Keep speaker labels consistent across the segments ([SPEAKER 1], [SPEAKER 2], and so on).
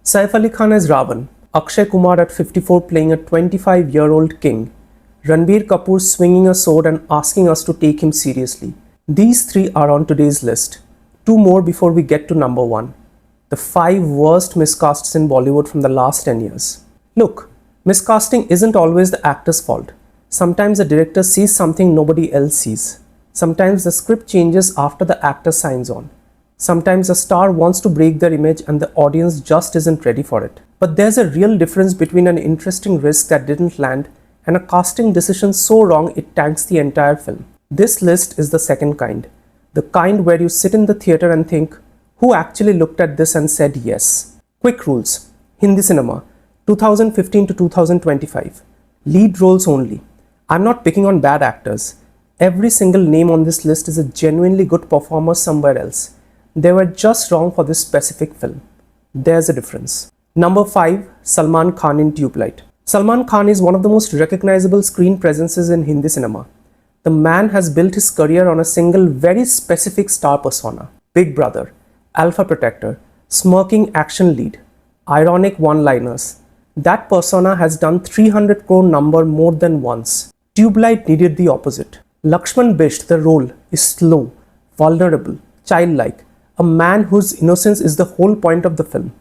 [SPEAKER 1] Saif Ali Khan as Ravan, Akshay Kumar at 54 playing a 25-year-old king, Ranbir Kapoor swinging a sword and asking us to take him seriously. These three are on today's list. Two more before we get to number 1. The 5 worst miscasts in Bollywood from the last 10 years. Look, miscasting isn't always the actor's fault. Sometimes the director sees something nobody else sees. Sometimes the script changes after the actor signs on. Sometimes a star wants to break their image and the audience just isn't ready for it. But there's a real difference between an interesting risk that didn't land and a casting decision so wrong it tanks the entire film. This list is the second kind. The kind where you sit in the theatre and think, who actually looked at this and said yes? Quick rules. Hindi cinema, 2015 to 2025. Lead roles only. I'm not picking on bad actors. Every single name on this list is a genuinely good performer somewhere else. They were just wrong for this specific film. There's a difference. Number 5. Salman Khan in Tubelight. Salman Khan is one of the most recognizable screen presences in Hindi cinema. The man has built his career on a single very specific star persona. Big brother, alpha protector, smirking action lead, ironic one-liners. That persona has done 300 crore number more than once. Tubelight needed the opposite. Lakshman Bisht, the role, is slow, vulnerable, childlike, a man whose innocence is the whole point of the film.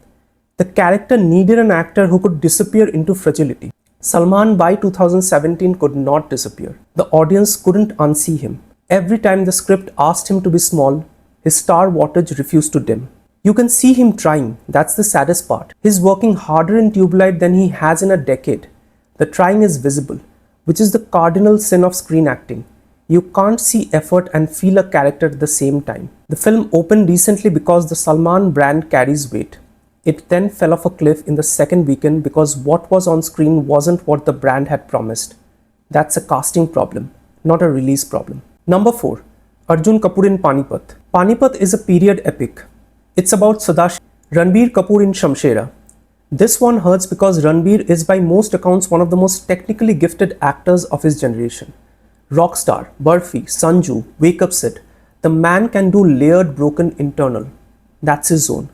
[SPEAKER 1] The character needed an actor who could disappear into fragility. Salman by 2017 could not disappear. The audience couldn't unsee him. Every time the script asked him to be small, his star wattage refused to dim. You can see him trying, that's the saddest part. He's working harder in Tubelight than he has in a decade. The trying is visible, which is the cardinal sin of screen acting. You can't see effort and feel a character at the same time. The film opened recently because the Salman brand carries weight. It then fell off a cliff in the second weekend because what was on screen wasn't what the brand had promised. That's a casting problem, not a release problem. Number 4. Arjun Kapoor in Panipat. Panipat is a period epic. It's about Sadashi, Ranbir Kapoor in Shamshera. This one hurts because Ranbir is by most accounts one of the most technically gifted actors of his generation. Rockstar, Burfi, Sanju, Wake Up Sid. The man can do layered broken internal. That's his zone.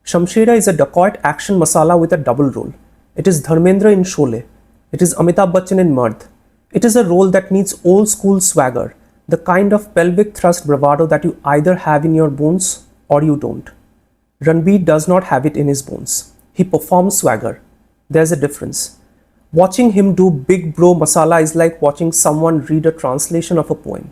[SPEAKER 1] Shamshera is a dacoit action masala with a double role. It is Dharmendra in Sholay. It is Amitabh Bachchan in Mard. It is a role that needs old school swagger, the kind of pelvic thrust bravado that you either have in your bones or you don't. Ranbir does not have it in his bones. He performs swagger. There's a difference. Watching him do big bro masala is like watching someone read a translation of a poem.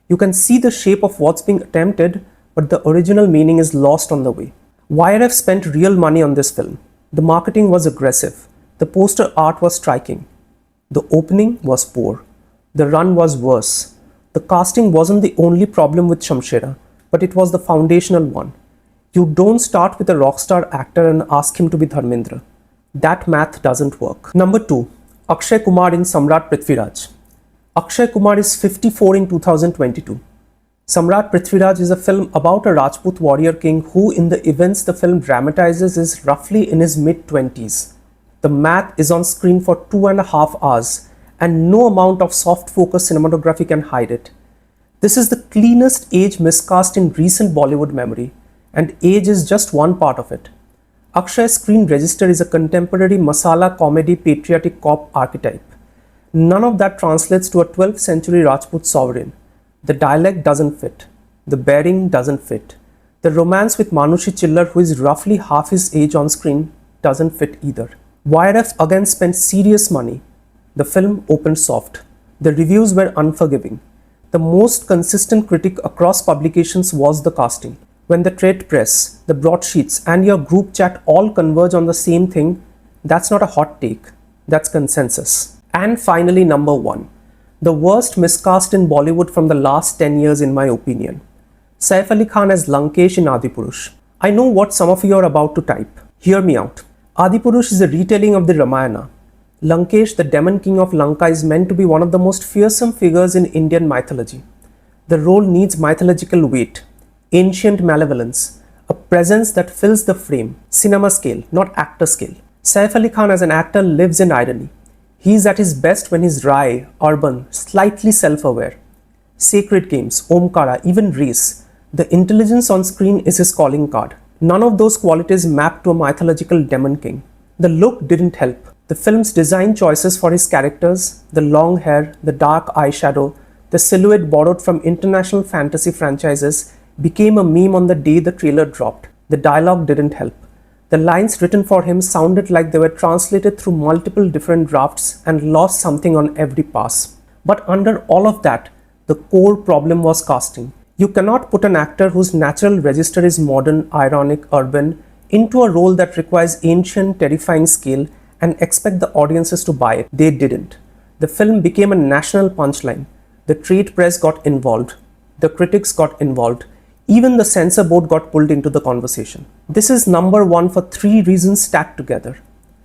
[SPEAKER 1] You can see the shape of what's being attempted, but the original meaning is lost on the way. YRF spent real money on this film. The marketing was aggressive. The poster art was striking. The opening was poor. The run was worse. The casting wasn't the only problem with Shamshera, but it was the foundational one. You don't start with a rockstar actor and ask him to be Dharmendra. That math doesn't work. Number 2. Akshay Kumar in Samrat Prithviraj. Akshay Kumar is 54 in 2022. Samrat Prithviraj is a film about a Rajput warrior king who, in the events the film dramatizes, is roughly in his mid-20s. The math is on screen for 2.5 hours, and no amount of soft focus cinematography can hide it. This is the cleanest age miscast in recent Bollywood memory, and age is just one part of it. Akshay's screen register is a contemporary masala comedy patriotic cop archetype. None of that translates to a 12th century Rajput sovereign. The dialect doesn't fit. The bearing doesn't fit. The romance with Manushi Chillar, who is roughly half his age on screen, doesn't fit either. YRF again spent serious money. The film opened soft. The reviews were unforgiving. The most consistent critic across publications was the casting. When the trade press, the broadsheets, and your group chat all converge on the same thing, that's not a hot take. That's consensus. And finally, number 1. The worst miscast in Bollywood from the last 10 years in my opinion. Saif Ali Khan as Lankesh in Adipurush. I know what some of you are about to type. Hear me out. Adipurush is a retelling of the Ramayana. Lankesh, the demon king of Lanka, is meant to be one of the most fearsome figures in Indian mythology. The role needs mythological weight, ancient malevolence, a presence that fills the frame, cinema scale, not actor scale. Saif Ali Khan as an actor lives in irony. He's at his best when he's wry, urban, slightly self-aware. Sacred games, Omkara, even race. The intelligence on screen is his calling card. None of those qualities mapped to a mythological demon king. The look didn't help. The film's design choices for his characters, the long hair, the dark eyeshadow, the silhouette borrowed from international fantasy franchises, became a meme on the day the trailer dropped. The dialogue didn't help. The lines written for him sounded like they were translated through multiple different drafts and lost something on every pass. But under all of that, the core problem was casting. You cannot put an actor whose natural register is modern, ironic, urban into a role that requires ancient, terrifying scale and expect the audiences to buy it. They didn't. The film became a national punchline. The trade press got involved. The critics got involved. Even the censor board got pulled into the conversation. This is number one for three reasons stacked together.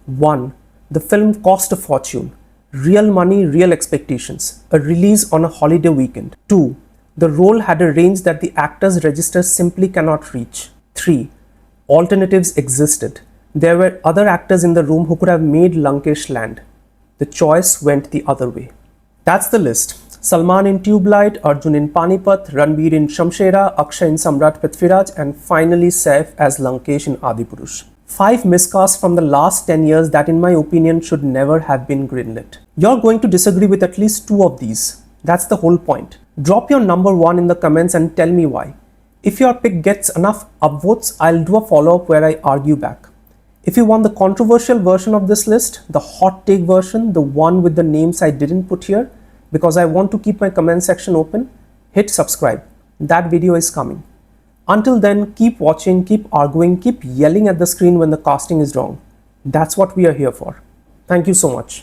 [SPEAKER 1] 1. The film cost a fortune. Real money, real expectations. A release on a holiday weekend. 2. The role had a range that the actor's register simply cannot reach. 3. Alternatives existed. There were other actors in the room who could have made Lankesh land. The choice went the other way. That's the list. Salman in Tubelight, Arjun in Panipat, Ranbir in Shamshera, Akshay in Samrat Prithviraj, and finally Saif as Lankesh in Adipurush. 5 miscasts from the last 10 years that in my opinion should never have been greenlit. You're going to disagree with at least 2 of these. That's the whole point. Drop your number 1 in the comments and tell me why. If your pick gets enough upvotes, I'll do a follow-up where I argue back. If you want the controversial version of this list, the hot take version, the one with the names I didn't put here, because I want to keep my comment section open, hit subscribe. That video is coming. Until then, keep watching, keep arguing, keep yelling at the screen when the casting is wrong. That's what we are here for. Thank you so much.